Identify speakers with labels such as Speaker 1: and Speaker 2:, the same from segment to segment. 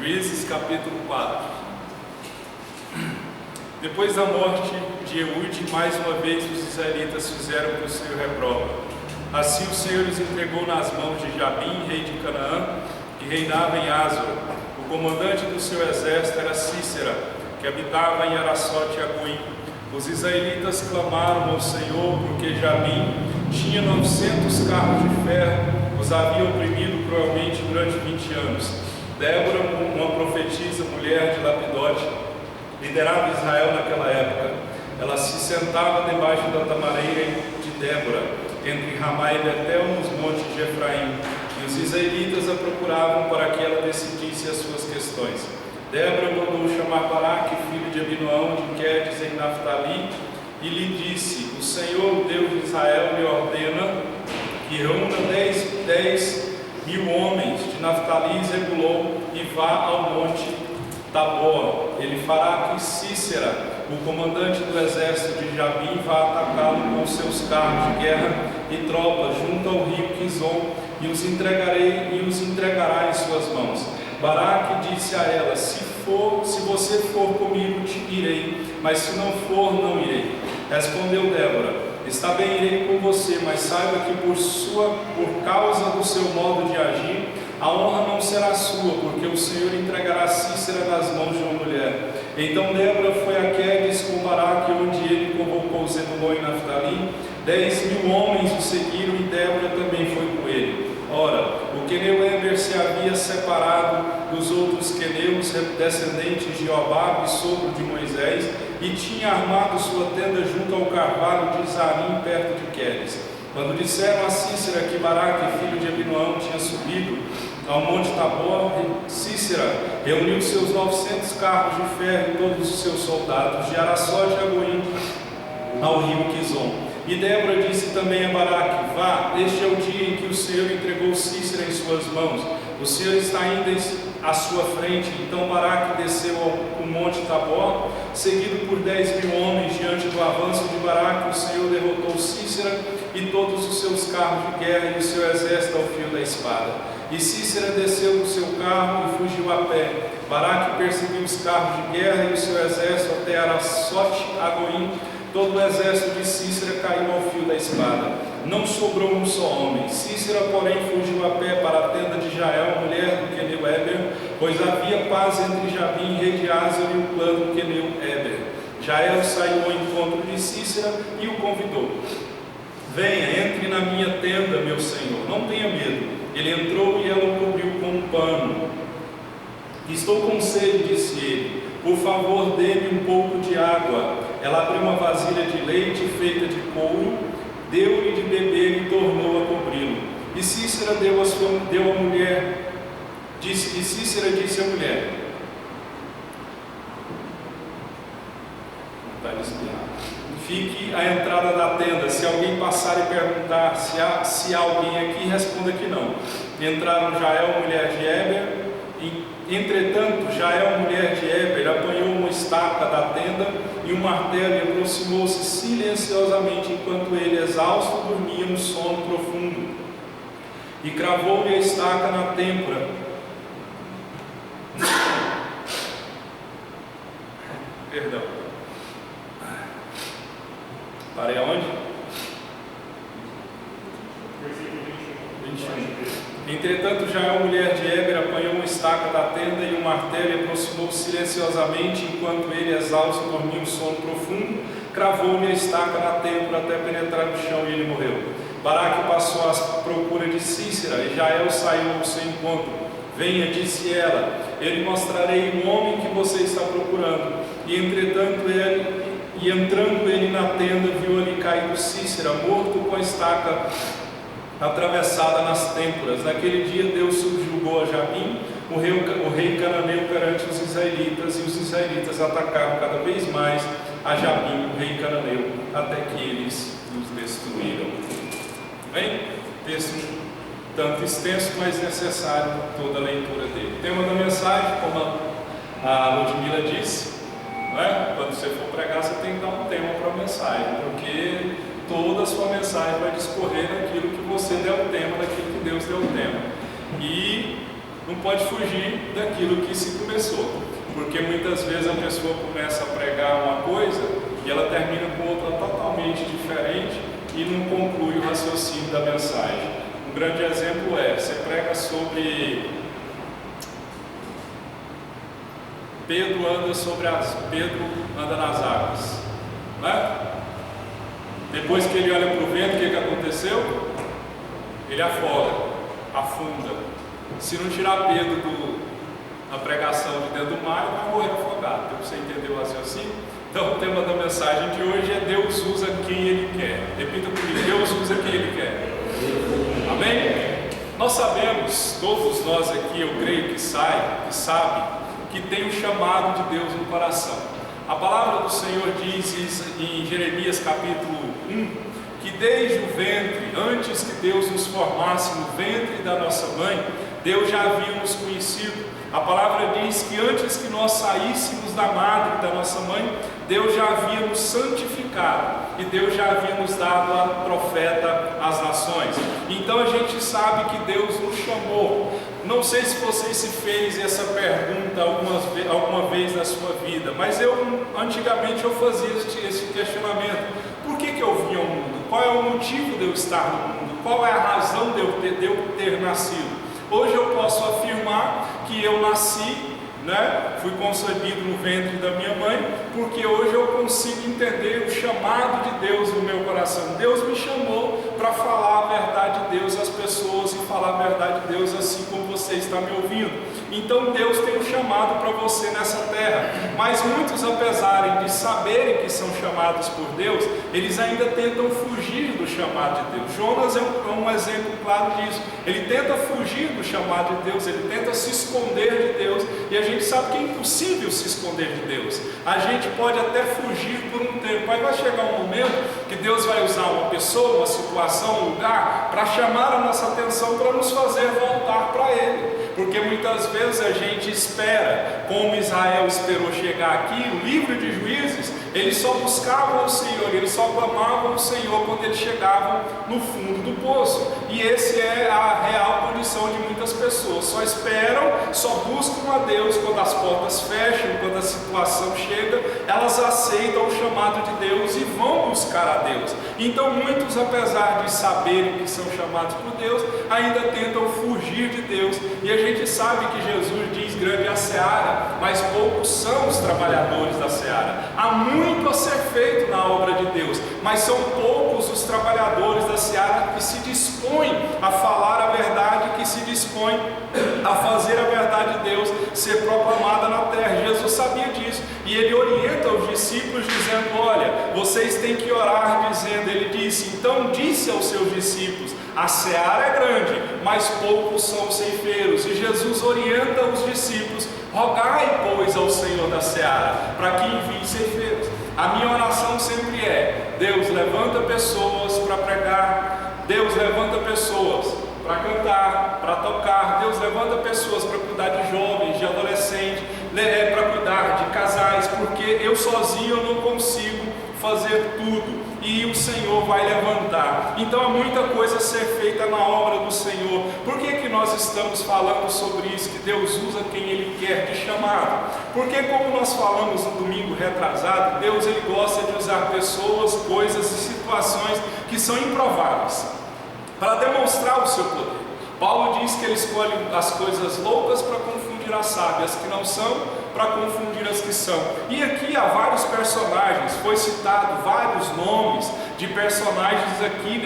Speaker 1: Juízes capítulo 4. Depois da morte de Eude, mais uma vez os israelitas fizeram o que o Senhor reprova. Assim o Senhor os entregou nas mãos de Jabim, rei de Canaã, que reinava em Hazor. O comandante do seu exército era Cícera, que habitava em Araçote e Agoim. Os israelitas clamaram ao Senhor, porque Jabim tinha 900 carros de ferro, os havia oprimido cruelmente durante 20 anos. Débora, uma profetisa, mulher de Lapidote, liderava Israel naquela época. Ela se sentava debaixo da tamareira de Débora, entre Ramá e Betel, nos montes de Efraim, e os israelitas a procuravam para que ela decidisse as suas questões. Débora mandou chamar Baraque, filho de Abinoão, de Quedes, em Naftali, e lhe disse: O Senhor, o Deus de Israel, lhe ordena que reúna 10 mil homens de Naftali e Zebulon e vá ao monte Tabor. Ele fará que Cícera, o comandante do exército de Jabim, vá atacá-lo com seus carros de guerra e tropas junto ao rio Quizon, e os entregará em suas mãos. Baraque disse a ela: Se você for comigo, te irei, mas se não for, não irei. Respondeu Débora: Está bem, irei com você, mas saiba que por causa do seu modo de agir, a honra não será sua, porque o Senhor entregará Cícera nas mãos de uma mulher. Então Débora foi a Quedes com Baraque, onde ele convocou Zebulon e Naftali. 10 mil homens o seguiram e Débora também foi com ele. Ora, o queneu Eber se havia separado dos outros queneus, descendentes de Jobabe, sogro de Moisés, e tinha armado sua tenda junto ao carvalho de Zarim, perto de Quedes. Quando disseram a Cícera que Baraque, filho de Abinoão, tinha subido ao monte Tabor, Cícera reuniu seus 900 carros de ferro e todos os seus soldados, de Araçote e Agoim ao rio Quizon. E Débora disse também a Baraque: Vá, este é o dia em que o Senhor entregou Cícera em suas mãos. O Senhor está indo à sua frente. Então Baraque desceu ao monte Tabor, seguido por 10 mil homens. Diante do avanço de Baraque, o Senhor derrotou Cícera e todos os seus carros de guerra e o seu exército ao fio da espada. E Cícera desceu do seu carro e fugiu a pé. Baraque perseguiu os carros de guerra e o seu exército até Araçote Agoim. Todo o exército de Cícera caiu ao fio da espada. Não sobrou um só homem. Cícera, porém, fugiu a pé para a tenda de Jael, mulher do queneu Eber, pois havia paz entre Jabim, rei de Hazor, e o clã do queneu Eber. Jael saiu ao encontro de Cícera e o convidou: Venha, entre na minha tenda, meu senhor, não tenha medo. Ele entrou e ela o cobriu com um pano. Estou com sede, disse ele. Por favor, dê-me um pouco de água. Ela abriu uma vasilha de leite feita de couro, deu-lhe de beber e tornou a cobri-lo. E Cícera deu a mulher. Cícera disse à mulher: Fique à entrada da tenda. Se alguém passar e perguntar se há alguém aqui, responda que não. Entraram Jael, mulher de Eber. Entretanto, Jael, mulher de Eber, apanhou uma estaca da tenda e um martelo e aproximou-se silenciosamente enquanto ele, exausto, dormia no sono profundo. E cravou-lhe a estaca na têmpora. Perdão. Parei aonde? 21. Entretanto, Jael, mulher de Eber, apanhou uma estaca da tenda e um martelo e aproximou-se silenciosamente, enquanto ele, exausto, dormia um sono profundo, cravou-lhe a estaca na têmpora até penetrar no chão e ele morreu. Baraque passou à procura de Cícera e Jael saiu ao seu encontro. Venha, disse ela, eu lhe mostrarei o homem que você está procurando. E entrando ele na tenda, viu ali caído Cícera, morto com a estaca atravessada nas têmporas. Naquele dia Deus subjugou a Jabim, o rei cananeu, perante os israelitas, e os israelitas atacaram cada vez mais a Jabim, o rei cananeu, até que eles os destruíram. Bem, texto um tanto extenso, mas necessário toda a leitura dele. O tema da mensagem, como a Ludmila disse, não é? Quando você for pregar, você tem que dar um tema para a mensagem, porque toda a sua mensagem vai discorrer naquilo que você deu o tema, naquilo que Deus deu o tema. E não pode fugir daquilo que se começou, porque muitas vezes a pessoa começa a pregar uma coisa e ela termina com outra totalmente diferente e não conclui o raciocínio da mensagem. Um grande exemplo é, você prega sobre Pedro anda nas águas, né? Depois que ele olha para o vento, o que aconteceu? Ele afunda. Se não tirar Pedro da pregação de dentro do mar, ele vai morrer afogado. Então, você entendeu o raciocínio? Então, o tema da mensagem de hoje é: Deus usa quem Ele quer. Repita comigo: Deus usa quem Ele quer. Amém? Nós sabemos, todos nós aqui, eu creio que sabe, que tem um chamado de Deus no coração. A palavra do Senhor diz em Jeremias capítulo 1, que desde o ventre, antes que Deus nos formasse no ventre da nossa mãe, Deus já havia nos conhecido. A palavra diz que antes que nós saíssemos da madre da nossa mãe, Deus já havia nos santificado e Deus já havia nos dado a profeta às nações. Então a gente sabe que Deus nos chamou. Não sei se você se fez essa pergunta alguma vez na sua vida, mas antigamente eu fazia esse questionamento: por que eu vim ao mundo? Qual é o motivo de eu estar no mundo? Qual é a razão de eu ter nascido? Hoje eu posso afirmar que eu nasci, fui concebido no ventre da minha mãe, porque hoje eu consigo entender o chamado de Deus no meu coração. Deus me chamou para falar a verdade de Deus às pessoas e falar a verdade de Deus assim como você está me ouvindo. Então Deus tem um chamado para você nessa terra, mas muitos, apesar de saberem que são chamados por Deus, eles ainda tentam fugir do chamado de Deus. Jonas é um exemplo claro disso. Ele tenta fugir do chamado de Deus, ele tenta se esconder de Deus, e a gente sabe que é impossível se esconder de Deus. A gente pode até fugir por um tempo, mas vai chegar um momento que Deus vai usar uma pessoa, uma situação, um lugar, para chamar a nossa atenção, para nos fazer voltar para Ele. Porque muitas vezes a gente espera, como Israel esperou chegar aqui, no livro de Juízes, eles só buscavam o Senhor, eles só clamavam o Senhor quando eles chegavam no fundo do poço. E esse é a real condição de muitas pessoas: só esperam, só buscam a Deus quando as portas fecham, quando a situação chega, elas aceitam o chamado de Deus e vão buscar a Deus. Então muitos, apesar de saberem que são chamados por Deus, ainda tentam fugir de Deus. E a gente sabe que Jesus diz: grande é a seara, mas poucos são os trabalhadores da seara. Há muito a ser feito na obra de Deus, mas são poucos os trabalhadores da seara que se dispõem a falar a verdade, que se dispõem a fazer a verdade de Deus ser proclamada na terra. Jesus sabia disso, e ele orienta os discípulos dizendo: olha, vocês têm que orar, dizendo, ele disse, então disse aos seus discípulos: a seara é grande, mas poucos são os ceifeiros. E Jesus orienta os discípulos: rogai, pois, ao Senhor da seara, para que envie ceifeiros. A minha oração sempre é: Deus levanta pessoas para pregar, Deus levanta pessoas para cantar, para tocar, Deus levanta pessoas para cuidar de jovens, de adolescentes, para cuidar de casais, porque eu sozinho eu não consigo fazer tudo, e o Senhor vai levantar. Então há muita coisa a ser feita na obra do Senhor. Por que nós estamos falando sobre isso? Que Deus usa quem Ele quer de chamado. Porque, como nós falamos no domingo retrasado, Deus ele gosta de usar pessoas, coisas e situações que são improváveis para demonstrar o seu poder. Paulo diz que ele escolhe as coisas loucas para confundir as sábias, que não são, para confundir as que são. E aqui há vários personagens, foi citado vários nomes de personagens aqui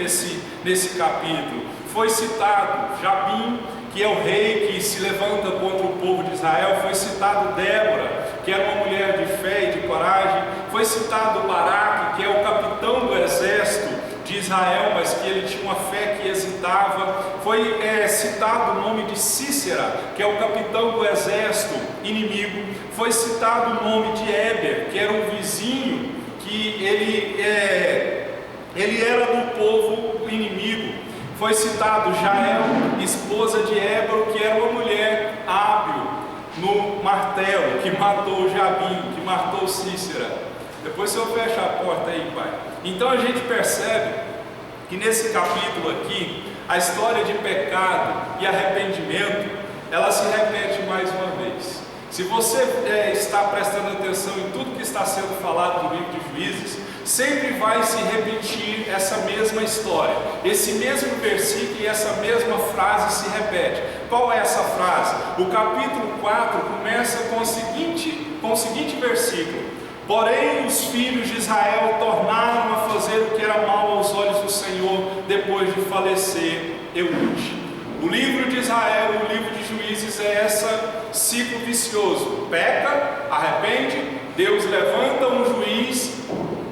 Speaker 1: nesse capítulo. Foi citado Jabim, que é o rei que se levanta contra o povo de Israel. Foi citado Débora, que era uma mulher de fé e de coragem. Foi citado Baraque, que é o capitão do exército de Israel, mas que ele tinha uma fé que hesitava. Foi citado o nome de Cícera, que é o capitão do exército inimigo. Foi citado o nome de Éber, que era um vizinho, que ele era do povo inimigo. Foi citado Jael, esposa de Ébaro, que era uma mulher hábil no martelo, que matou Jabim, que matou Cícera. Depois o senhor fecha a porta aí, pai. Então a gente percebe que nesse capítulo aqui, a história de pecado e arrependimento ela se repete mais uma vez. Se você está prestando atenção em tudo que está sendo falado no livro de Juízes, sempre vai se repetir essa mesma história, esse mesmo versículo e essa mesma frase se repete. Qual é essa frase? O capítulo 4 começa com o seguinte versículo: porém os filhos de Israel tornaram a fazer o que era mal aos olhos do Senhor depois de falecer Eude. O livro de Israel, o livro de Juízes é esse ciclo vicioso: peca, arrepende, Deus levanta um juiz,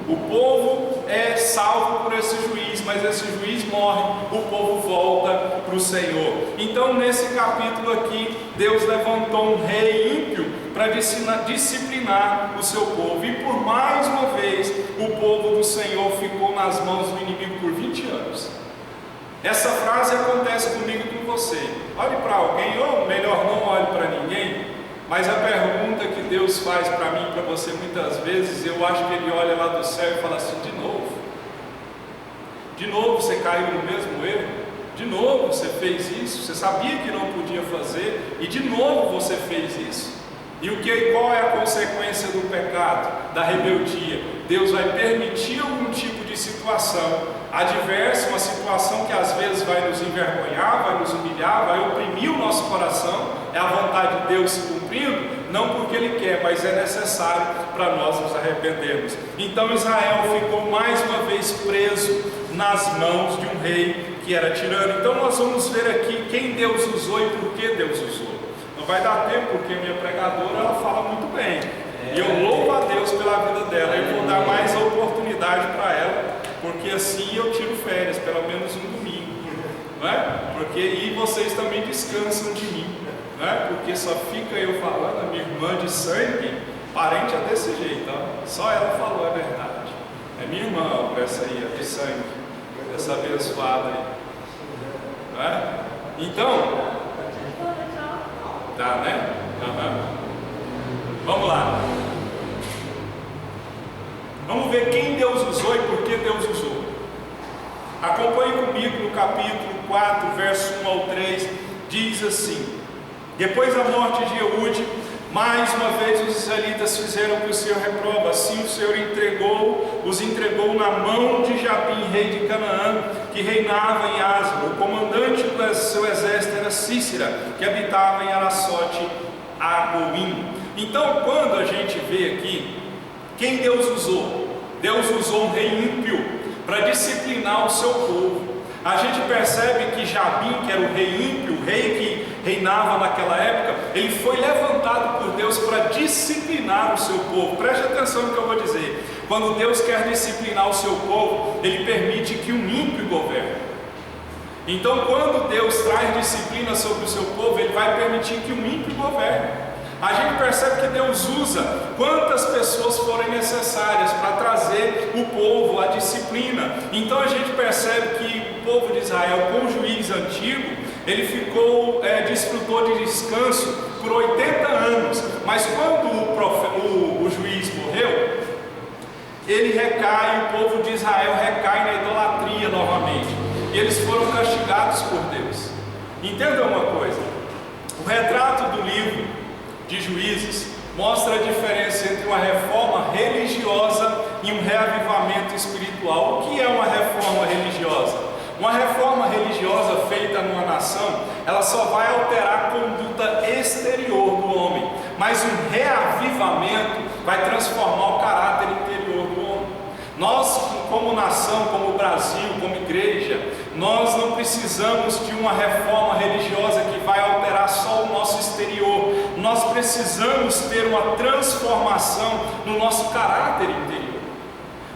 Speaker 1: o povo é salvo por esse juiz, mas esse juiz morre, o povo volta para o Senhor. Então nesse capítulo aqui, Deus levantou um rei ímpio para disciplinar o seu povo, e por mais uma vez o povo do Senhor ficou nas mãos do inimigo por 20 anos. Essa frase acontece comigo e com você. Olhe para alguém, ou melhor, não olhe para ninguém, mas a pergunta que Deus faz para mim e para você muitas vezes, eu acho que Ele olha lá do céu e fala assim: de novo? De novo você caiu no mesmo erro? De novo você fez isso? Você sabia que não podia fazer e de novo você fez isso? E qual é a consequência do pecado, da rebeldia? Deus vai permitir algum tipo de situação adversa, uma situação que às vezes vai nos envergonhar, vai nos humilhar, vai oprimir o nosso coração. É a vontade de Deus se cumprindo, não porque Ele quer, mas é necessário para nós nos arrependermos. Então Israel ficou mais uma vez preso nas mãos de um rei que era tirano. Então nós vamos ver aqui quem Deus usou e por que Deus usou. Não vai dar tempo, porque minha pregadora ela fala muito bem, e eu louvo a Deus pela vida dela. Eu vou dar mais oportunidade para ela, porque assim eu tiro férias, pelo menos um domingo, não é? E vocês também descansam de mim, não é? Porque só fica eu falando. A minha irmã de sangue, parente é desse jeito, ó. Só ela falou a verdade. É minha irmã, essa aí, a de sangue, essa abençoada aí, não é? Então, tá, né? Uhum. Vamos lá. Vamos ver quem Deus usou e por que Deus usou. Acompanhe comigo no capítulo 4, verso 1 ao 3. Diz assim: depois da morte de Eude, mais uma vez os israelitas fizeram o que o Senhor reprova. Assim o Senhor os entregou na mão de Jabim, rei de Canaã, que reinava em Asma. O comandante do seu exército era Cícera, que habitava em Araçote Agoim. Então, quando a gente vê aqui quem Deus usou, Deus usou um rei ímpio para disciplinar o seu povo. A gente percebe que Jabim, que era o rei ímpio, o rei que reinava naquela época, ele foi levantado por Deus para disciplinar o seu povo. Preste atenção no que eu vou dizer. Quando Deus quer disciplinar o seu povo, Ele permite que um ímpio governe. Então, quando Deus traz disciplina sobre o seu povo, Ele vai permitir que um ímpio governe. A gente percebe que Deus usa quantas pessoas forem necessárias para trazer o povo à disciplina. Então a gente percebe que o povo de Israel, com o juiz antigo, ele desfrutou de descanso por 80 anos. Mas quando o juiz morreu, ele recai, o povo de Israel recai na idolatria novamente. E eles foram castigados por Deus. Entenda uma coisa: o retrato do livro de Juízes mostra a diferença entre uma reforma religiosa e um reavivamento espiritual. O que é uma reforma religiosa? Uma reforma religiosa feita numa nação, ela só vai alterar a conduta exterior do homem, mas um reavivamento vai transformar o caráter interior do homem. Nós, como nação, como Brasil, como igreja, nós não precisamos de uma reforma religiosa que vai alterar só o nosso exterior. Nós precisamos ter uma transformação no nosso caráter interior.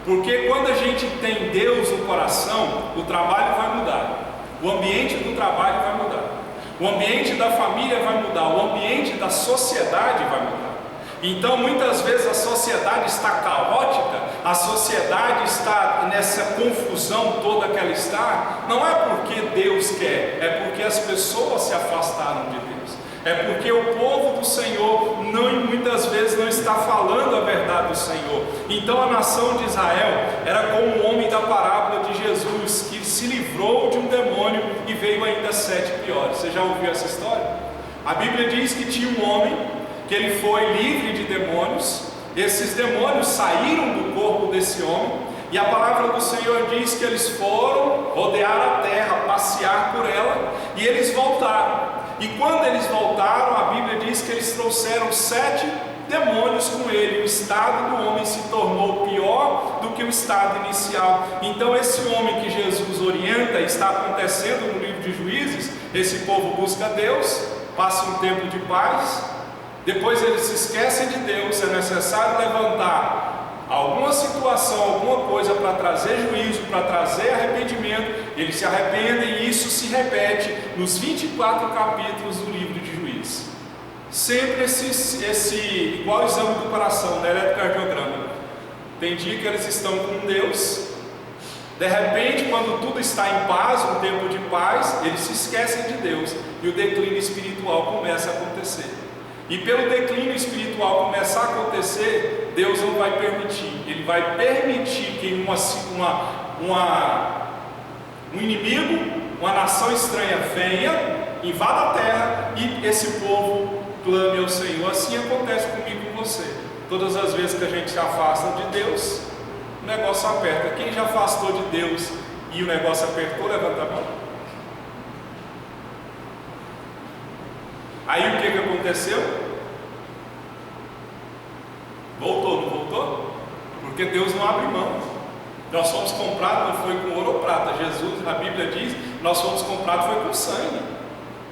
Speaker 1: Porque quando a gente tem Deus no coração, o trabalho vai mudar, o ambiente do trabalho vai mudar, o ambiente da família vai mudar, o ambiente da sociedade vai mudar. Então muitas vezes a sociedade está caótica, a sociedade está nessa confusão toda que ela está, não é porque Deus quer, é porque as pessoas se afastaram de Deus, é porque o povo do Senhor muitas vezes não está falando a verdade do Senhor. Então a nação de Israel era como o homem da parábola de Jesus, que se livrou de um demônio e veio ainda 7 piores. Você já ouviu essa história? A Bíblia diz que tinha um homem, que ele foi livre de demônios. Esses demônios saíram do corpo desse homem, e a palavra do Senhor diz que eles foram rodear a terra, passear por ela, e eles voltaram. E quando eles voltaram, a Bíblia diz que eles trouxeram 7 demônios com ele. O estado do homem se tornou pior do que o estado inicial. Então esse homem que Jesus orienta, está acontecendo no livro de Juízes. Esse povo busca Deus, passa um tempo de paz, depois eles se esquecem de Deus. É necessário levantar alguma situação, alguma coisa para trazer juízo, para trazer arrependimento. Eles se arrependem, e isso se repete nos 24 capítulos do livro de Juízes. Sempre esse igual exame do coração, né? Eletrocardiograma. Tem dia que eles estão com Deus, de repente, quando tudo está em paz, um tempo de paz, eles se esquecem de Deus, e o declínio espiritual começa a acontecer. E pelo declínio espiritual começar a acontecer, Deus não vai permitir. Ele vai permitir que um inimigo, uma nação estranha venha, invada a terra, e esse povo clame ao Senhor. Assim acontece comigo e com você. Todas as vezes que a gente se afasta de Deus, o negócio aperta. Quem já afastou de Deus e o negócio apertou, levanta a mão. Aí o que aconteceu? Voltou, não voltou? Porque Deus não abre mão. Nós fomos comprados, não foi com ouro ou prata. Jesus, a Bíblia diz, nós fomos comprados foi com sangue.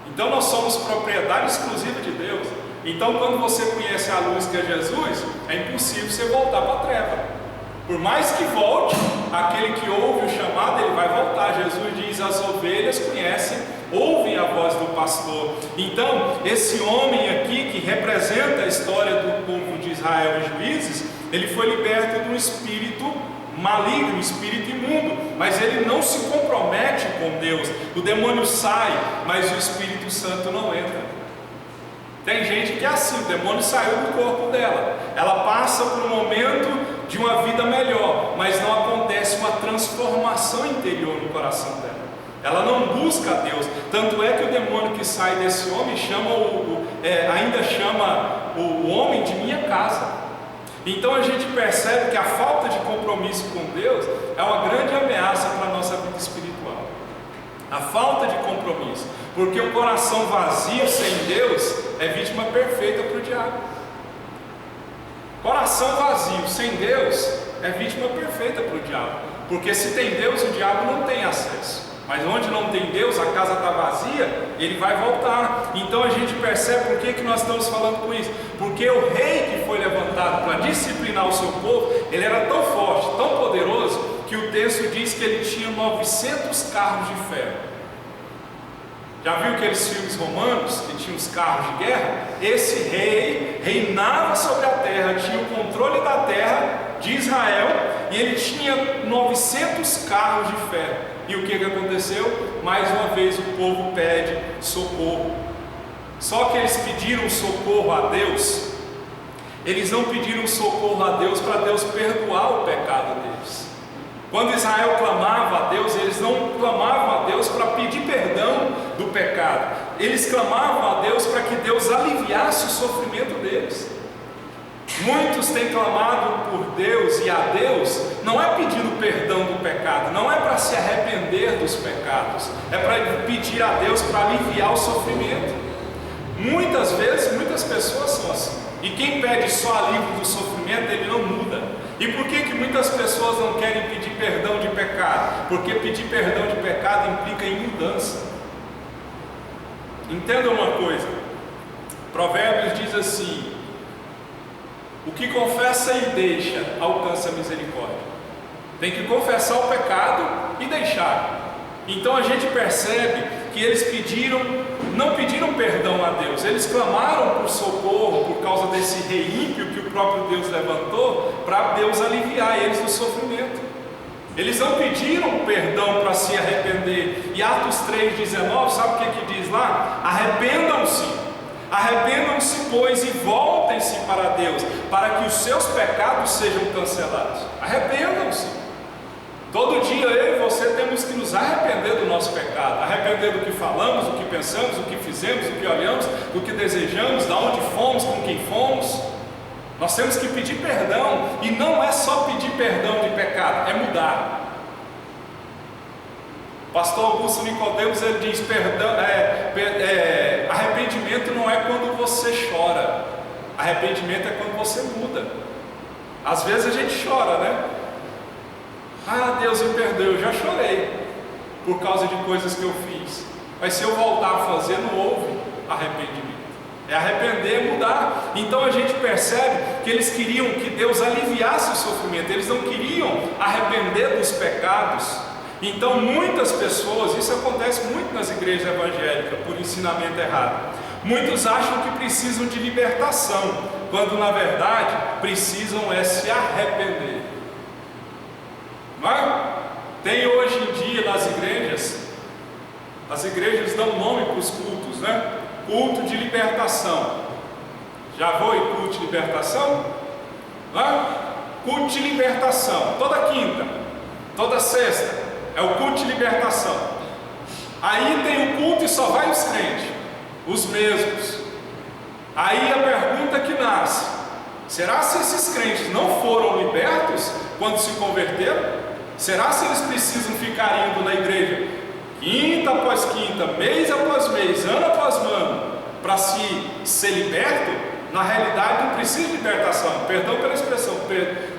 Speaker 1: Então nós somos propriedade exclusiva de Deus. Então quando você conhece a luz que é Jesus, é impossível você voltar para a treva. Por mais que volte, aquele que ouve o chamado, ele vai voltar. Jesus diz, as ovelhas ouvem a voz do pastor. Então, esse homem aqui, que representa a história do povo de Israel em Juízes, ele foi liberto de um espírito maligno, um espírito imundo, mas ele não se compromete com Deus. O demônio sai, mas o Espírito Santo não entra. Tem gente que é assim, o demônio saiu do corpo dela, ela passa por um momento de uma vida melhor, mas não acontece uma transformação interior no coração dela. Ela não busca a Deus. Tanto é que o demônio que sai desse homem ainda chama o homem de minha casa. Então a gente percebe que a falta de compromisso com Deus é uma grande ameaça para a nossa vida espiritual. A falta de compromisso, porque um coração vazio sem Deus é vítima perfeita para o diabo. Coração vazio sem Deus é vítima perfeita para o diabo, porque se tem Deus, o diabo não tem acesso. Mas onde não tem Deus, a casa está vazia, ele vai voltar. Então a gente percebe por que nós estamos falando com isso. Porque o rei que foi levantado para disciplinar o seu povo, ele era tão forte, tão poderoso, que o texto diz que ele tinha 900 carros de ferro. Já viu aqueles filmes romanos que tinham os carros de guerra? Esse rei reinava sobre a terra, tinha o controle da terra de Israel, e ele tinha 900 carros de ferro. E o que aconteceu? Mais uma vez o povo pede socorro. Só que eles pediram socorro a Deus. Eles não pediram socorro a Deus para Deus perdoar o pecado deles. Quando Israel clamava a Deus, eles não clamavam a Deus para pedir perdão do pecado. Eles clamavam a Deus para que Deus aliviasse o sofrimento deles. Muitos têm clamado por Deus e a Deus, não é pedindo perdão do pecado, não é para se arrepender dos pecados, é para pedir a Deus para aliviar o sofrimento. Muitas vezes, muitas pessoas são assim, e quem pede só alívio do sofrimento, ele não muda. E por que muitas pessoas não querem pedir perdão de pecado? Porque pedir perdão de pecado implica em mudança. Entenda uma coisa, Provérbios diz assim: o que confessa e deixa, alcança a misericórdia. Tem que confessar o pecado e deixar. Então a gente percebe que eles não pediram perdão a Deus. Eles clamaram por socorro por causa desse rei ímpio que o próprio Deus levantou, para Deus aliviar eles do sofrimento. Eles não pediram perdão para se arrepender. E Atos 3,19, sabe o que diz lá? Arrependam-se, pois, e voltem-se para Deus, para que os seus pecados sejam cancelados. Arrependam-se. Todo dia eu e você temos que nos arrepender do nosso pecado, arrepender do que falamos, do que pensamos, do que fizemos, do que olhamos, do que desejamos, de onde fomos, com quem fomos. Nós temos que pedir perdão, e não é só pedir perdão de pecado, é mudar. Pastor Augusto Nicodemos, ele diz, arrependimento não é quando você chora, arrependimento é quando você muda. Às vezes a gente chora, né? Ah, Deus me perdoe, eu já chorei por causa de coisas que eu fiz, mas se eu voltar a fazer, não houve arrependimento. É arrepender, é mudar. Então a gente percebe que eles queriam que Deus aliviasse o sofrimento, eles não queriam arrepender dos pecados. Então muitas pessoas, isso acontece muito nas igrejas evangélicas, por ensinamento errado, muitos acham que precisam de libertação, quando na verdade precisam se arrepender. Não é? Tem hoje em dia nas igrejas, as igrejas dão nome para os cultos, né? Culto de libertação. Já foi culto de libertação? Não é? Culto de libertação, toda quinta, toda sexta, é o culto de libertação. Aí tem o culto e só vai os crentes, os mesmos. Aí a pergunta que nasce: será se esses crentes não foram libertos quando se converteram? Será se eles precisam ficar indo na igreja quinta após quinta, mês após mês, ano após ano, para ser liberto? Na realidade não precisa de libertação, perdão pela expressão,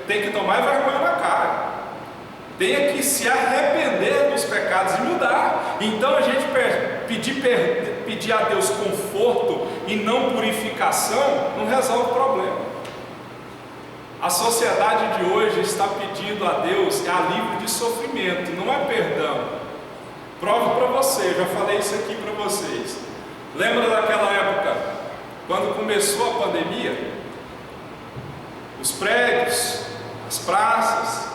Speaker 1: tem que tomar vergonha na cara, tem que se arrepender dos pecados e mudar. Então a gente pedir a Deus conforto e não purificação não resolve o problema. A sociedade de hoje está pedindo a Deus alívio de sofrimento, não é perdão. Provo para você, eu já falei isso aqui para vocês. Lembra daquela época, quando começou a pandemia? Os prédios, as praças,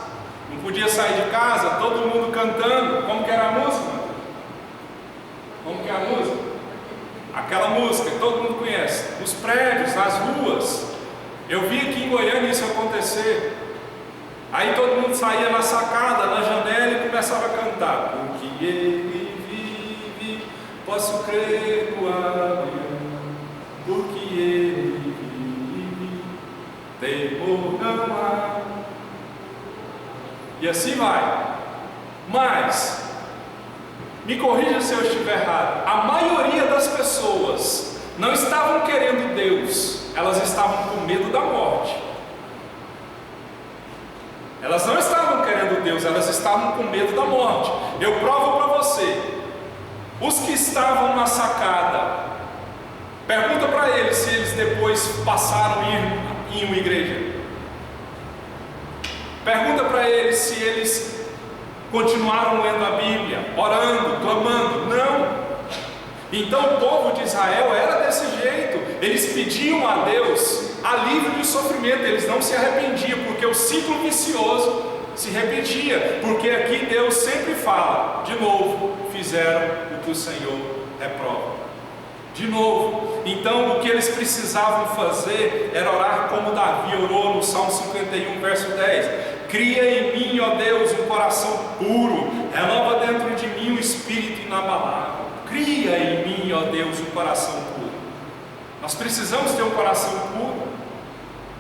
Speaker 1: não podia sair de casa, todo mundo cantando. Como que era a música? Como que é a música? Aquela música que todo mundo conhece. Nos prédios, nas ruas. Eu vi aqui em Goiânia isso acontecer. Aí todo mundo saía na sacada, na janela e começava a cantar. Porque ele vive, posso crer no amanhã. Porque ele vive, temor não há. E assim vai. Mas, me corrija se eu estiver errado, a maioria das pessoas não estavam querendo Deus, elas estavam com medo da morte. Elas não estavam querendo Deus, elas estavam com medo da morte. Eu provo para você. Os que estavam na sacada, pergunta para eles se eles depois passaram em uma igreja. Pergunta para eles se eles continuaram lendo a Bíblia, orando, clamando. Não. Então o povo de Israel era desse jeito. Eles pediam a Deus alívio de sofrimento, eles não se arrependiam, porque o ciclo vicioso se repetia. Porque aqui Deus sempre fala: de novo fizeram o que o Senhor reprova. De novo. Então o que eles precisavam fazer era orar como Davi orou no Salmo 51, verso 10. Cria em mim, ó Deus, um coração puro, renova dentro de mim um espírito inabalável. Cria em mim, ó Deus, um coração puro. Nós precisamos ter um coração puro.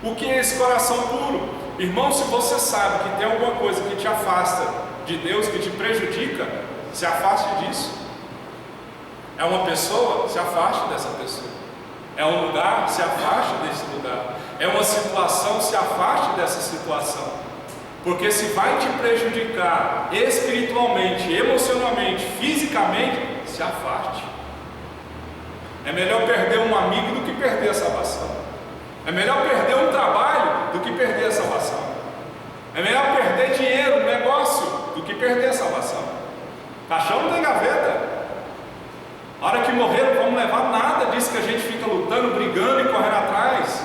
Speaker 1: O que é esse coração puro? Irmão, se você sabe que tem alguma coisa que te afasta de Deus, que te prejudica, se afaste disso. É uma pessoa? Se afaste dessa pessoa. É um lugar? Se afaste desse lugar. É uma situação? Se afaste dessa situação. Porque se vai te prejudicar espiritualmente, emocionalmente, fisicamente, se afaste. É melhor perder um amigo do que perder a salvação. É melhor perder um trabalho do que perder a salvação. É melhor perder dinheiro, um negócio, do que perder a salvação. Caixão não tem gaveta. A hora que morrer não vamos levar nada disso que a gente fica lutando, brigando e correndo atrás.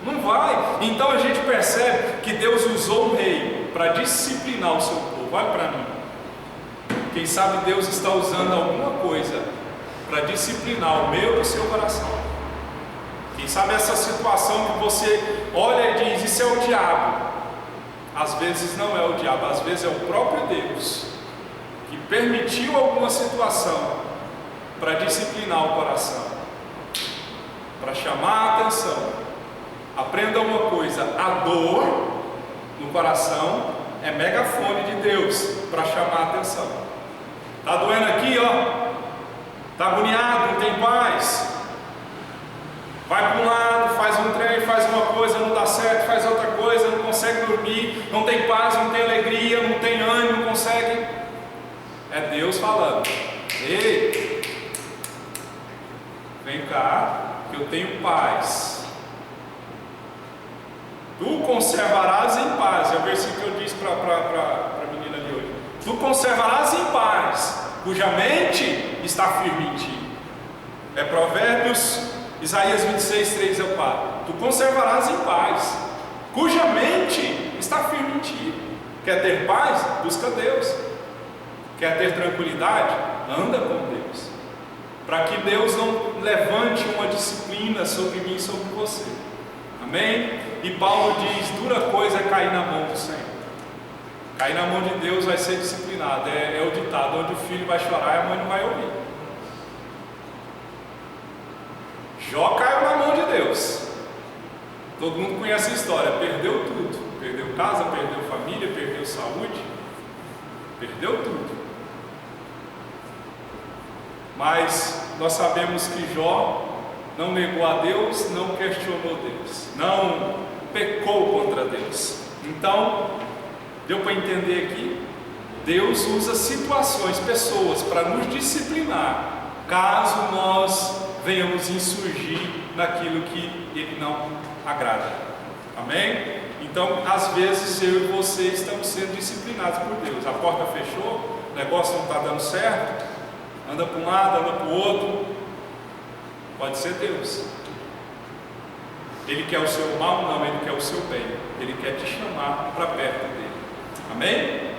Speaker 1: Não vai. Então a gente percebe que Deus usou o rei para disciplinar o seu povo. Olha para mim. Quem sabe Deus está usando alguma coisa para disciplinar o meu e o seu coração. Quem sabe essa situação que você olha e diz: isso é o diabo. às vezes não é o diabo, às vezes é o próprio Deus que permitiu alguma situação para disciplinar o coração, para chamar a atenção. Aprenda uma coisa: a dor no coração é megafone de Deus para chamar a atenção. Está doendo aqui, ó, está agoniado, não tem paz. Vai para um lado, faz um trem, faz uma coisa, não dá certo, faz outra coisa, não consegue dormir, não tem paz, não tem alegria, não tem ânimo, não consegue. É Deus falando: ei, vem cá, que eu tenho paz. Tu conservarás em paz. É o versículo que eu disse para a menina de hoje. Tu conservarás em paz, cuja mente está firme em ti. É Provérbios, Isaías 26, 3 eu paro. Tu conservarás em paz, cuja mente está firme em ti. Quer ter paz? Busca Deus. Quer ter tranquilidade? Anda com Deus, para que Deus não levante uma disciplina sobre mim e sobre você. Amém? E Paulo diz: dura coisa é cair na mão do Senhor. Cair na mão de Deus vai ser disciplinado. É o ditado: onde o filho vai chorar, a mãe não vai ouvir. Jó caiu na mão de Deus. Todo mundo conhece a história. Perdeu tudo. Perdeu casa, perdeu família, perdeu saúde, perdeu tudo. Mas nós sabemos que Jó não negou a Deus, não questionou Deus, não pecou contra Deus. Então, deu para entender aqui? Deus usa situações, pessoas, para nos disciplinar, caso nós venhamos insurgir naquilo que Ele não agrada. Amém? Então, às vezes, eu e você estamos sendo disciplinados por Deus. A porta fechou, o negócio não está dando certo, anda para um lado, anda para o outro. Pode ser Deus. Ele quer o seu mal? Não, Ele quer o seu bem. Ele quer te chamar para perto dele. Amém?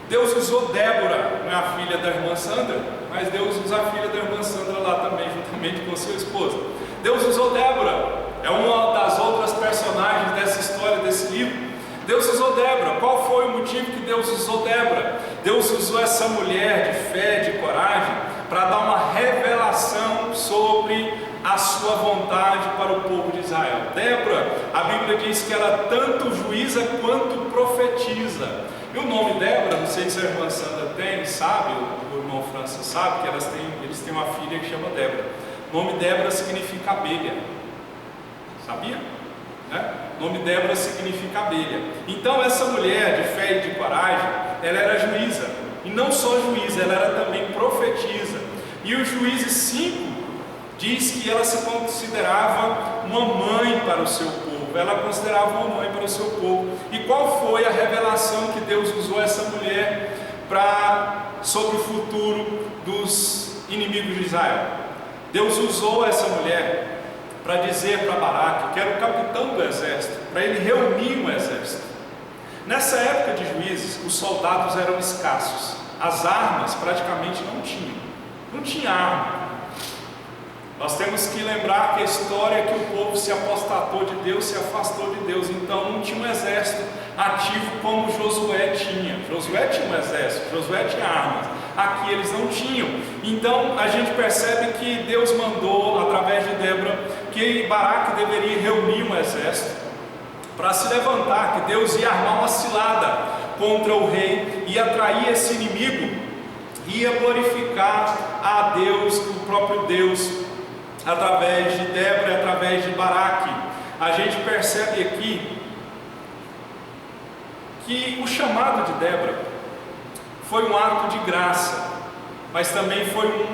Speaker 1: Deus usou Débora, não é a filha da irmã Sandra, mas Deus usa a filha da irmã Sandra lá também, juntamente com seu esposo. Deus usou Débora, é uma das outras personagens dessa história, desse livro. Deus usou Débora. Qual foi o motivo que Deus usou Débora? Deus usou essa mulher de fé, de coragem, para dar uma revelação sobre a sua vontade para o povo de Israel. Débora, a Bíblia diz que ela tanto juíza quanto profetiza. E o nome Débora, não sei se a irmã Sandra tem, sabe, o irmão França sabe, que eles têm uma filha que chama Débora. O nome Débora significa abelha. Sabia? Né? O nome Débora significa abelha. Então essa mulher de fé e de coragem, ela era juíza. E não só juíza, ela era também profetisa. E o Juízes 5 diz que ela se considerava uma mãe para o seu povo. Ela considerava uma mãe para o seu povo. E qual foi a revelação que Deus usou essa mulher sobre o futuro dos inimigos de Israel? Deus usou essa mulher para dizer para Baraque, que era o capitão do exército, para ele reunir um exército. Nessa época de Juízes, os soldados eram escassos, as armas praticamente não tinha arma. Nós temos que lembrar que a história é que o povo se apostatou de Deus, se afastou de Deus, então não tinha um exército ativo como Josué tinha. Josué tinha um exército, Josué tinha armas, aqui eles não tinham. Então a gente percebe que Deus mandou, através de Débora, que Baraque deveria reunir um exército para se levantar, que Deus ia armar uma cilada contra o rei, ia atrair esse inimigo, ia glorificar a Deus, o próprio Deus, através de Débora, através de Baraque. A gente percebe aqui que o chamado de Débora foi um ato de graça, mas também foi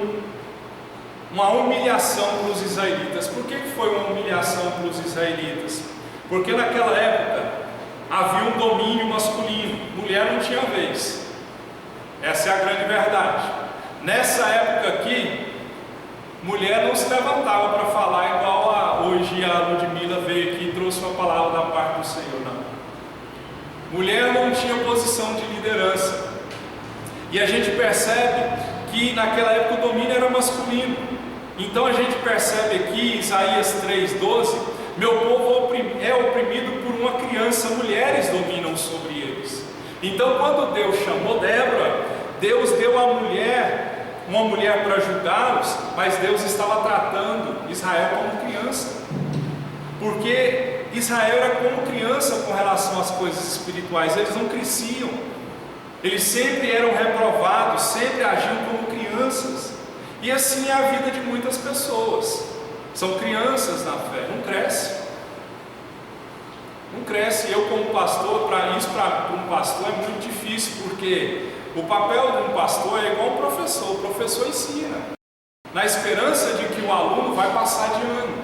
Speaker 1: uma humilhação para os israelitas. Por que foi uma humilhação para os israelitas? Porque naquela época havia um domínio masculino, mulher não tinha vez. Essa é a grande verdade. Nessa época aqui, mulher não se levantava para falar igual hoje a Ludmila veio aqui e trouxe uma palavra da parte do Senhor, não. Mulher não tinha posição de liderança. E a gente percebe que naquela época o domínio era masculino. Então a gente percebe aqui, Isaías 3,12, Meu povo é oprimido por uma criança, mulheres dominam sobre eles. Então, quando Deus chamou Débora, Deus deu a mulher, uma mulher para ajudá-los, mas Deus estava tratando Israel como criança, porque Israel era como criança com relação às coisas espirituais, eles não cresciam, eles sempre eram reprovados, sempre agiam como crianças. E assim é a vida de muitas pessoas, são crianças na fé, não crescem. Não cresce. Eu como pastor, para um pastor é muito difícil, porque o papel de um pastor é igual um professor. O professor ensina, na esperança de que o aluno vai passar de ano,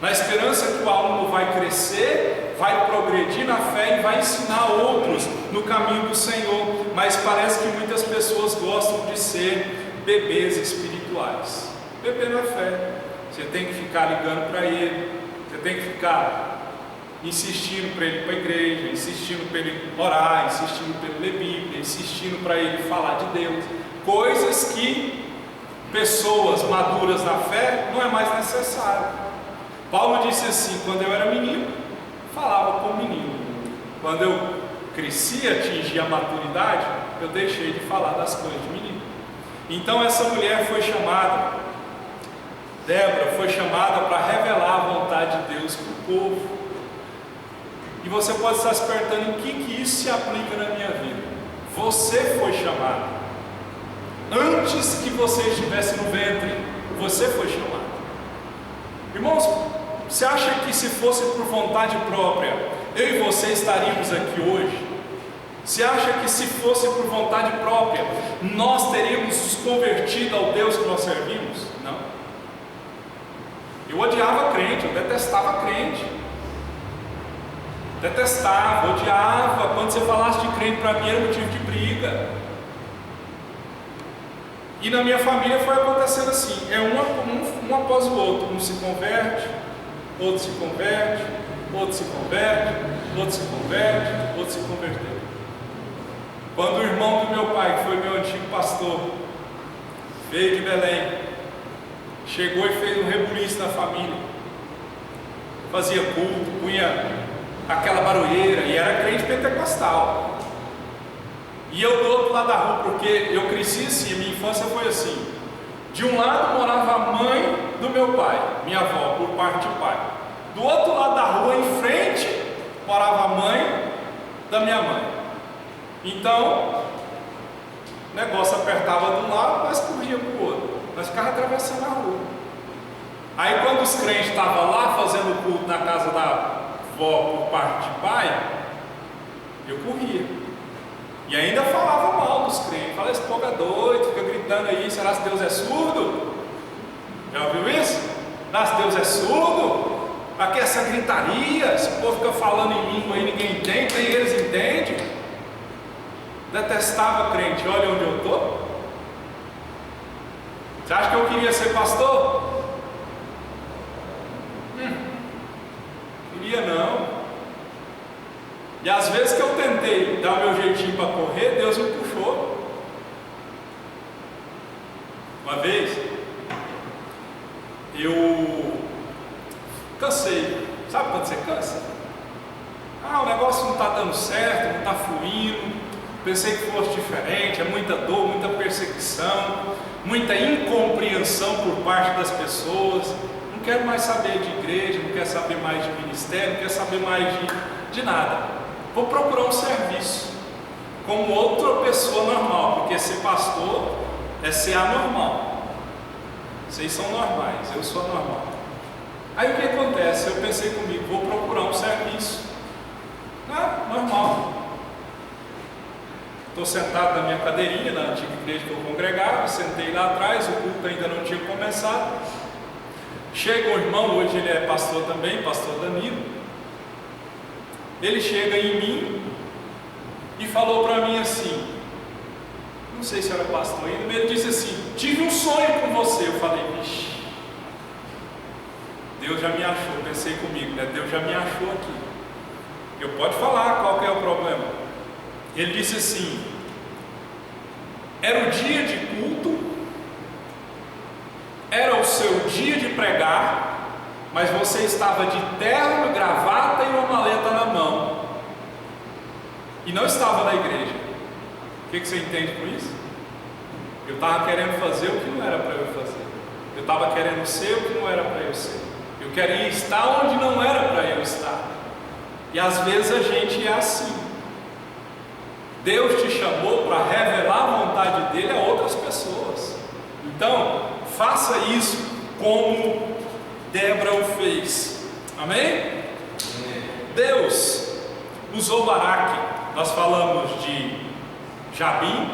Speaker 1: na esperança que o aluno vai crescer, vai progredir na fé e vai ensinar outros no caminho do Senhor. Mas parece que muitas pessoas gostam de ser bebês espirituais. Bebê na fé, você tem que ficar ligando para ele, você tem que ficar insistindo para ele ir para a igreja, insistindo para ele orar, insistindo para ele ler Bíblia, insistindo para ele falar de Deus, coisas que pessoas maduras na fé não é mais necessário. Paulo disse assim: quando eu era menino, falava como menino, quando eu cresci, atingi a maturidade, eu deixei de falar das coisas de menino. Então essa mulher foi chamada, Débora foi chamada para revelar a vontade de Deus para o povo. E você pode estar se perguntando: em que isso se aplica na minha vida? Você foi chamado. Antes que você estivesse no ventre, você foi chamado. Irmãos, você acha que se fosse por vontade própria, eu e você estaríamos aqui hoje? Você acha que se fosse por vontade própria, nós teríamos nos convertido ao Deus que nós servimos? Não. Eu odiava crente, eu detestava crente. Detestava, odiava. Quando você falasse de crente para mim era motivo de briga. E na minha família foi acontecendo assim, um após o outro. Um se converte, outro se converte, outro se converte, outro se converte, outro se converteu. Quando o irmão do meu pai, que foi meu antigo pastor, veio de Belém, chegou e fez um rebuliço na família, fazia culto, punha aquela barulheira, e era crente pentecostal. E eu do outro lado da rua, porque eu cresci assim, a minha infância foi assim. De um lado morava a mãe do meu pai, minha avó, por parte de pai. Do outro lado da rua, em frente, morava a mãe da minha mãe. Então, o negócio apertava de um lado, mas corria para o outro. Nós ficávamos atravessando a rua. Aí quando os crentes estavam lá fazendo culto na casa da avó por parte de pai, eu corria. E ainda falava mal dos crentes. Fala, esse povo é doido, fica gritando aí, será que Deus é surdo? Já ouviu isso? Será que Deus é surdo? Aqui essa gritaria, esse povo fica falando em língua aí, ninguém entende, nem eles entendem. Detestava crente, olha onde eu estou. Você acha que eu queria ser pastor? Queria não. E às vezes que eu tentei dar o meu jeitinho para correr, Deus me puxou. Uma vez eu cansei. Sabe quando você cansa? O negócio não está dando certo, não está fluindo. Pensei que fosse diferente, é muita dor, muita perseguição, muita incompreensão por parte das pessoas. Não quero mais saber de igreja, não quero saber mais de ministério, não quero saber mais de nada. Vou procurar um serviço como outra pessoa normal, porque ser pastor é ser anormal. Vocês são normais, eu sou anormal. Aí o que acontece? Eu pensei comigo, vou procurar um serviço normal. Estou sentado na minha cadeirinha, na antiga igreja que eu congregava, sentei lá atrás, o culto ainda não tinha começado. Chega um irmão, hoje ele é pastor também, pastor Danilo. Ele chega em mim e falou para mim assim, não sei se era pastor ainda, ele disse assim: tive um sonho com você. Eu falei, vixe, Deus já me achou. Pensei comigo, né? Deus já me achou aqui. Eu pode falar qual que é o problema. Ele disse assim: era o dia de culto, era o seu dia de pregar, mas você estava de terno, gravata e uma maleta na mão, e não estava na igreja, o que você entende com isso? Eu estava querendo fazer o que não era para eu fazer, eu estava querendo ser o que não era para eu ser, eu queria estar onde não era para eu estar. E às vezes a gente é assim. Deus te chamou para revelar a vontade dele a outras pessoas. Então, faça isso como Débora o fez. Amém? Deus usou Baraque. Nós falamos de Jabim,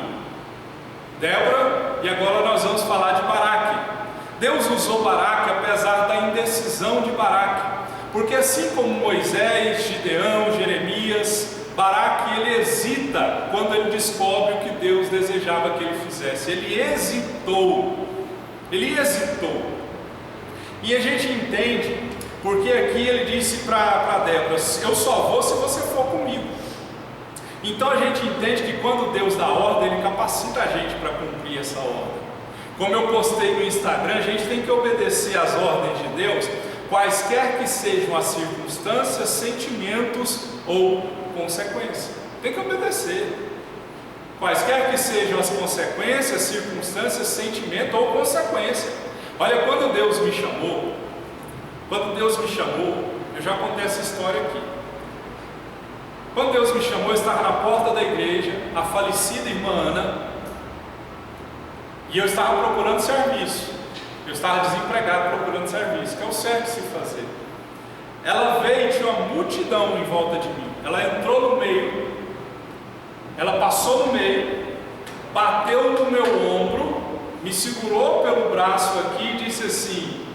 Speaker 1: Débora, e agora nós vamos falar de Baraque. Deus usou Baraque apesar da indecisão de Baraque, porque assim como Moisés, Gideão, Jeremias, Baraque, ele hesita quando ele descobre o que Deus desejava que ele fizesse. Ele hesitou. E a gente entende, porque aqui ele disse para Débora: eu só vou se você for comigo. Então a gente entende que quando Deus dá ordem, ele capacita a gente para cumprir essa ordem. Como eu postei no Instagram, a gente tem que obedecer às ordens de Deus, quaisquer que sejam as circunstâncias, sentimentos ou consequências. Tem que obedecer. Quaisquer que sejam as consequências, circunstâncias, sentimento ou consequência. Olha, quando Deus me chamou, eu já contei essa história aqui. Quando Deus me chamou, eu estava na porta da igreja, a falecida irmã Ana, e eu estava procurando serviço. Eu estava desempregado procurando serviço, que é o certo de se fazer. Ela veio e tinha uma multidão em volta de mim. Ela entrou no meio, ela passou no meio, bateu no meu ombro, me segurou pelo braço aqui e disse assim: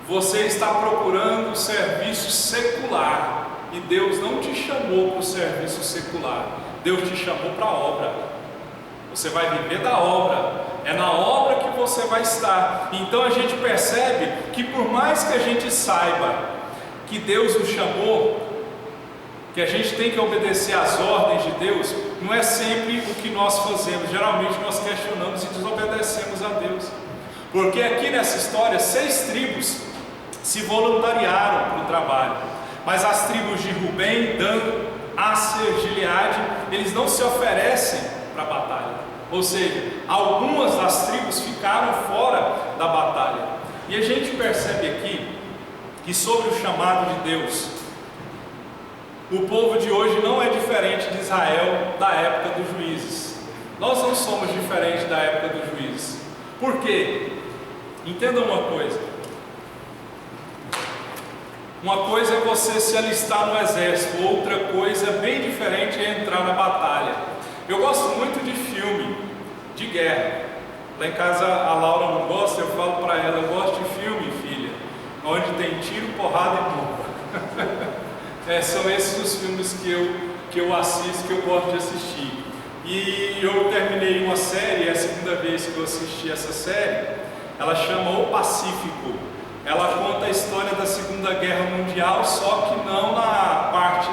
Speaker 1: você está procurando serviço secular, e Deus não te chamou para o serviço secular, Deus te chamou para a obra. Você vai viver da obra, é na obra que você vai estar. Então a gente percebe que por mais que a gente saiba que Deus nos chamou, que a gente tem que obedecer às ordens de Deus, não é sempre o que nós fazemos. Geralmente nós questionamos e desobedecemos a Deus. Porque aqui nessa história, 6 tribos se voluntariaram para o trabalho, mas as tribos de Rubem, Dan, Asser, Gileade, eles não se oferecem para a batalha. Ou seja, algumas das tribos ficaram fora da batalha. E a gente percebe aqui que sobre o chamado de Deus, o povo de hoje não é diferente de Israel da época dos juízes. Nós não somos diferentes da época dos juízes. Por quê? Entenda uma coisa. Uma coisa é você se alistar no exército, outra coisa bem diferente é entrar na batalha. Eu gosto muito de filme de guerra. Lá em casa a Laura não gosta, eu falo para ela: eu gosto de filme, filha, onde tem tiro, porrada e bomba. São esses os filmes que eu assisto, que eu gosto de assistir. E eu terminei uma série, é a segunda vez que eu assisti essa série. Ela chama O Pacífico. Ela conta a história da Segunda Guerra Mundial, só que não na parte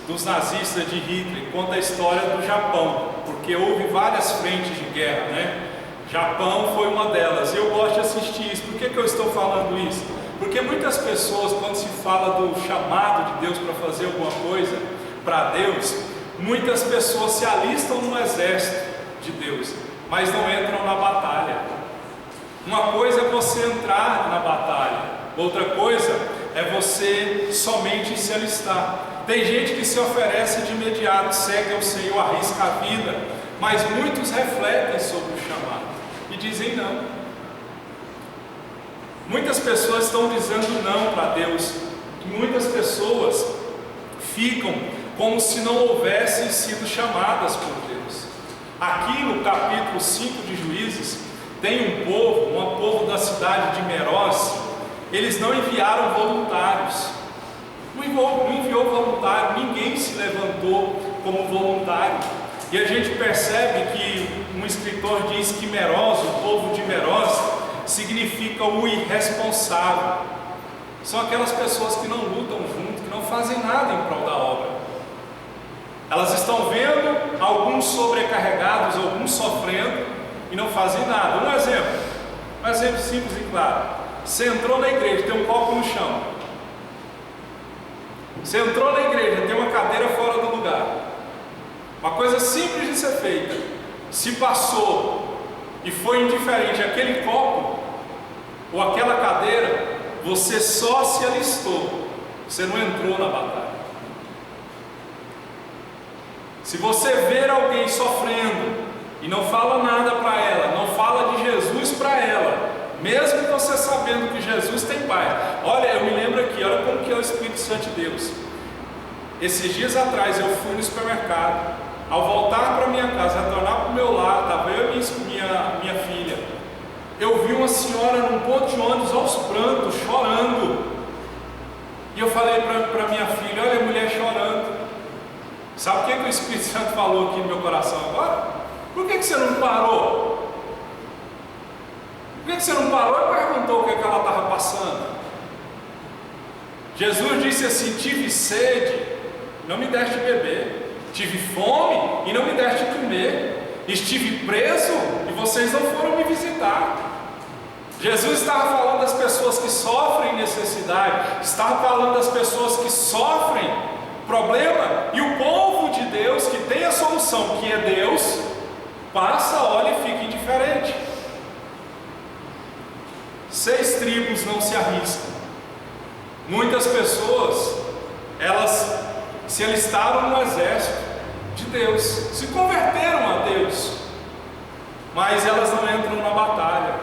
Speaker 1: dos nazistas de Hitler. Conta a história do Japão, porque houve várias frentes de guerra, né? Japão foi uma delas. Eu gosto de assistir isso. Por que eu estou falando isso? Porque muitas pessoas, quando se fala do chamado de Deus para fazer alguma coisa para Deus, muitas pessoas se alistam no exército de Deus, mas não entram na batalha. Uma coisa é você entrar na batalha, outra coisa é você somente se alistar. Tem gente que se oferece de imediato, segue ao Senhor, arrisca a vida, mas muitos refletem sobre o chamado e dizem não. Muitas pessoas estão dizendo não para Deus, e muitas pessoas ficam como se não houvessem sido chamadas por Deus. Aqui no capítulo 5 de Juízes, tem um povo da cidade de Meroz. Eles não enviaram voluntários, não enviou voluntário, ninguém se levantou como voluntário. E a gente percebe que um escritor diz que Meroz, o povo de Meroz, significa o irresponsável. São aquelas pessoas que não lutam junto, que não fazem nada em prol da obra. Elas estão vendo alguns sobrecarregados, alguns sofrendo e não fazem nada. Um exemplo simples e claro: Você entrou na igreja, tem um copo no chão. Você entrou na igreja, tem uma cadeira fora do lugar. Uma coisa simples de ser feita. Se passou e foi indiferente aquele copo ou aquela cadeira, você só se alistou, você não entrou na batalha. Se você ver alguém sofrendo e não fala nada para ela, não fala de Jesus para ela, mesmo você sabendo que Jesus tem paz. Olha, eu me lembro aqui, olha como que é o Espírito Santo de Deus. Esses dias atrás eu fui no supermercado. Ao voltar para minha casa, retornar para o meu lar, estava eu e minha filha. Eu vi uma senhora num ponto de ônibus aos prantos, chorando. E eu falei para minha filha: olha a mulher chorando. Sabe o que o Espírito Santo falou aqui no meu coração agora? Por que você não parou? Por que você não parou e perguntou o que ela estava passando? Jesus disse assim: tive sede, não me deste beber. Tive fome e não me deste comer. Estive preso e vocês não foram me visitar. Jesus estava falando das pessoas que sofrem necessidade, estava falando das pessoas que sofrem problema, e o povo de Deus, que tem a solução, que é Deus, passa, olha e fica indiferente. 6 tribos não se arriscam. Muitas pessoas, elas se alistaram no exército de Deus, se converteram a Deus, mas elas não entram na batalha,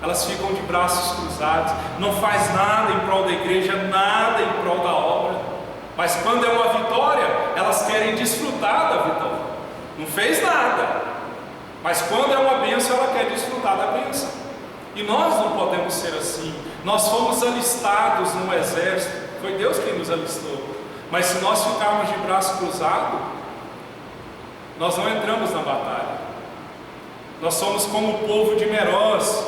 Speaker 1: elas ficam de braços cruzados, não faz nada em prol da igreja, nada em prol da obra, mas quando é uma vitória, elas querem desfrutar da vitória. Não fez nada, mas quando é uma bênção, ela quer desfrutar da bênção. E nós não podemos ser assim. Nós fomos alistados no exército, foi Deus quem nos alistou. Mas se nós ficarmos de braço cruzado, nós não entramos na batalha. Nós somos como o povo de Meroz.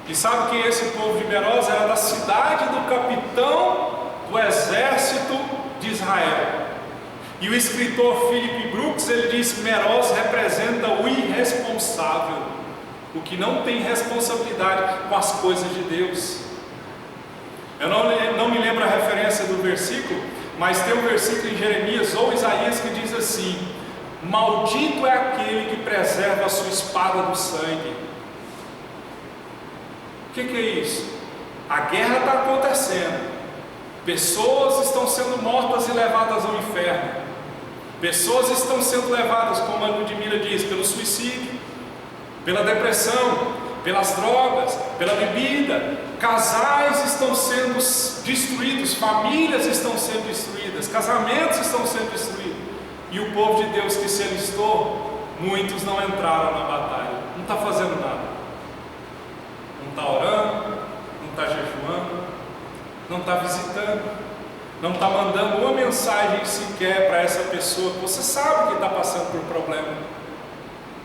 Speaker 1: E sabe que esse povo de Meroz era da cidade do capitão do exército de Israel. E o escritor Philip Brooks, ele diz que Meroz representa o irresponsável, o que não tem responsabilidade com as coisas de Deus. Eu não me lembro a referência do versículo, mas tem um versículo em Jeremias ou Isaías que diz assim: maldito é aquele que preserva a sua espada do sangue. O que é isso? A guerra está acontecendo, pessoas estão sendo mortas e levadas ao inferno, pessoas estão sendo levadas, como a Ludmila diz, pelo suicídio, pela depressão, pelas drogas, pela bebida. Casais estão sendo destruídos, famílias estão sendo destruídas, casamentos estão sendo destruídos. E o povo de Deus que se alistou, muitos não entraram na batalha, não está fazendo nada, não está orando, não está jejuando, não está visitando, não está mandando uma mensagem sequer para essa pessoa que você sabe que está passando por problema.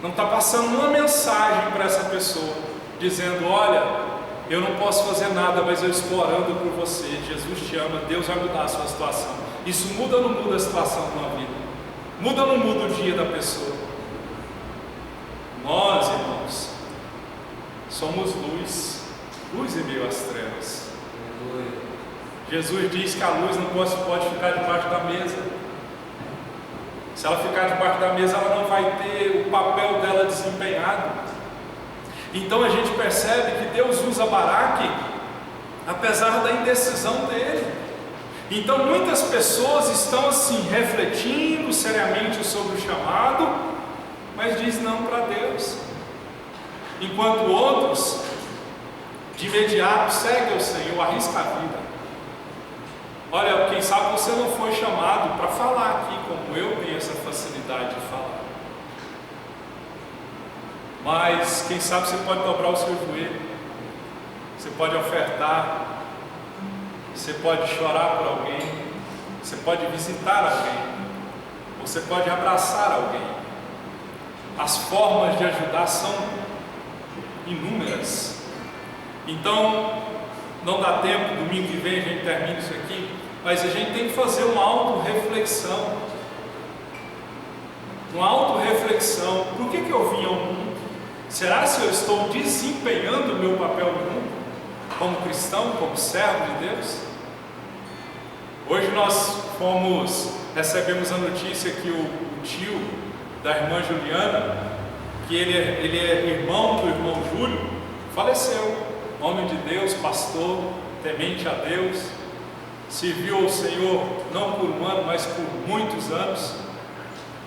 Speaker 1: Não está passando uma mensagem para essa pessoa, dizendo: olha, eu não posso fazer nada, mas eu estou orando por você, Jesus te ama, Deus vai mudar a sua situação. Isso muda ou não muda a situação de uma vida? Muda ou não muda o dia da pessoa? Nós, irmãos, somos luz, luz em meio às trevas. Jesus diz que a luz não pode ficar debaixo da mesa. Se ela ficar debaixo da mesa, ela não vai ter o papel dela desempenhado. Então a gente percebe que Deus usa Baraque, apesar da indecisão dele. Então muitas pessoas estão assim, refletindo seriamente sobre o chamado, mas diz não para Deus. Enquanto outros, de imediato, seguem o Senhor, arrisca a vida. Olha, quem sabe você não foi chamado para falar aqui, como eu tenho essa facilidade de falar. Mas quem sabe você pode dobrar o seu joelho, você pode ofertar, você pode chorar por alguém, você pode visitar alguém, você pode abraçar alguém. As formas de ajudar são inúmeras. Então, não dá tempo, domingo que vem a gente termina isso aqui, mas a gente tem que fazer uma autorreflexão. Uma autorreflexão. Por que eu vim ao mundo? Será se eu estou desempenhando o meu papel no mundo? como cristão, como servo de Deus? Hoje nós recebemos a notícia que o tio da irmã Juliana, que ele é irmão do irmão Júlio, faleceu. Homem de Deus, pastor, temente a Deus, serviu ao Senhor não por um ano, mas por muitos anos.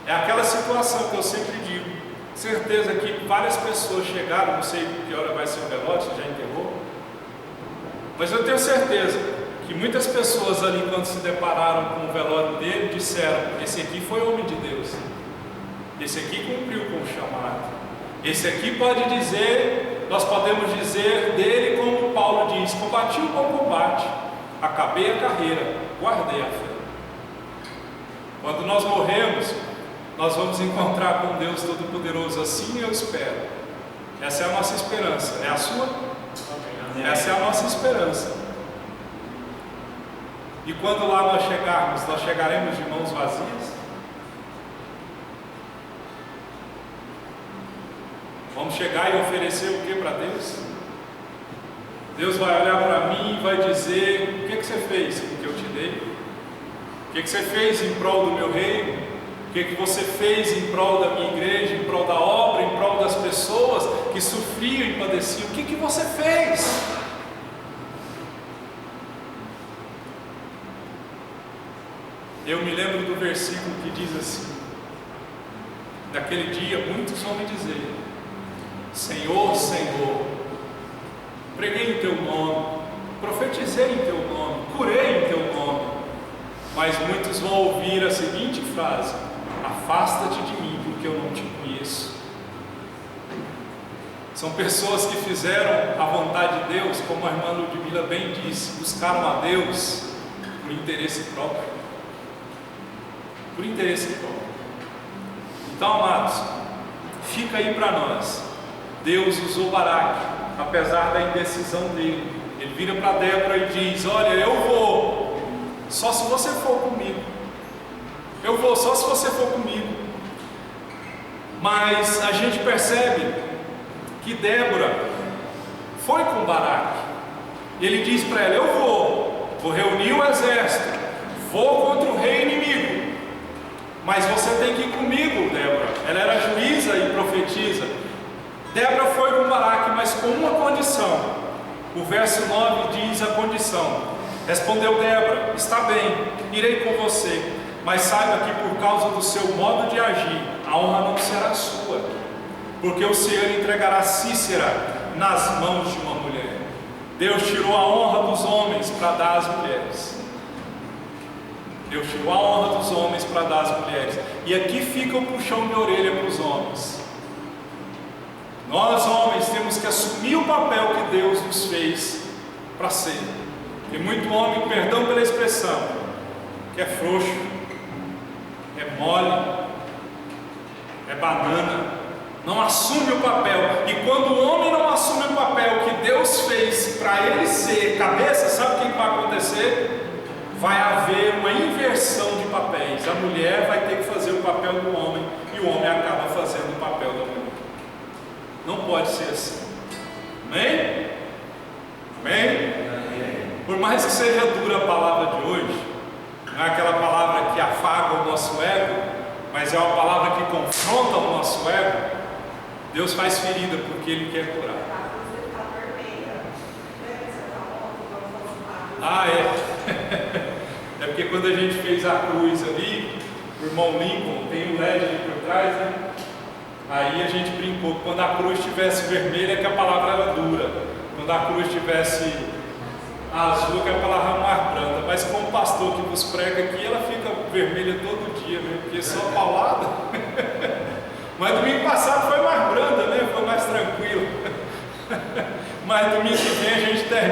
Speaker 1: É aquela situação que eu sempre digo, certeza que várias pessoas chegaram, não sei que hora vai ser o velório, se já enterrou, mas eu tenho certeza que muitas pessoas ali, quando se depararam com o velório dele, disseram: esse aqui foi homem de Deus, esse aqui cumpriu com o chamado, esse aqui pode dizer, nós podemos dizer dele como Paulo diz: combati o bom combate, acabei a carreira, guardei a fé. Quando nós morremos, nós vamos encontrar com Deus Todo-Poderoso, assim eu espero. Essa é a nossa esperança, é a sua? Essa é a nossa esperança. E quando lá nós chegarmos, nós chegaremos de mãos vazias? Vamos chegar e oferecer o que para Deus? Deus vai olhar para mim e vai dizer: o que você fez com o que eu te dei? O que você fez em prol do meu reino? O que você fez em prol da minha igreja, em prol da obra, em prol das pessoas que sofriam e padeciam? O que você fez? Eu me lembro do versículo que diz assim: naquele dia muitos vão me dizer: Senhor, Senhor, preguei em teu nome, profetizei em teu nome, curei em teu nome. Mas muitos vão ouvir a seguinte frase: afasta-te de mim, porque eu não te conheço. São pessoas que fizeram a vontade de Deus, como a irmã Ludmila bem disse, buscaram a Deus por interesse próprio. Por interesse próprio. Então, amados, fica aí para nós. Deus usou Baraque, apesar da indecisão dele. Ele vira para Débora e diz: olha, eu vou, só se você for comigo. Eu vou só se você for comigo. Mas a gente percebe que Débora foi com Baraque. Ele diz para ela: eu vou reunir o exército, vou contra o rei inimigo, mas você tem que ir comigo, Débora. Ela era juíza e profetisa. Débora foi com Baraque, mas com uma condição. O verso 9 diz a condição. Respondeu Débora: está bem, irei com você, mas saiba que por causa do seu modo de agir, a honra não será sua, porque o Senhor entregará Cícera nas mãos de uma mulher. Deus tirou a honra dos homens para dar às mulheres. Deus tirou a honra dos homens para dar às mulheres. E aqui fica o puxão de orelha para os homens. Nós, homens, temos que assumir o papel que Deus nos fez para ser. Tem muito homem, perdão pela expressão, que é frouxo, é mole, é banana, não assume o papel. E quando o homem não assume o papel que Deus fez para ele ser cabeça, sabe o que vai acontecer? Vai haver uma inversão de papéis. A mulher vai ter que fazer o papel do homem e o homem acaba fazendo o papel da mulher. Não pode ser assim. Amém? Amém? Por mais que seja dura a palavra de hoje, não é aquela palavra que afaga o nosso ego, mas é uma palavra que confronta o nosso ego. Deus faz ferida porque Ele quer curar. Ah, é. É porque quando a gente fez a cruz ali, o irmão Lincoln tem o LED ali por trás, né? Aí a gente brincou que quando a cruz estivesse vermelha, que a palavra era dura. Quando a cruz estivesse azul, que a palavra era mais branda. Mas como o pastor que nos prega aqui, ela fica vermelha todo dia, né? Porque é só paulada. Mas domingo passado foi mais branda, né? Foi mais tranquilo. Mas domingo que vem a gente termina.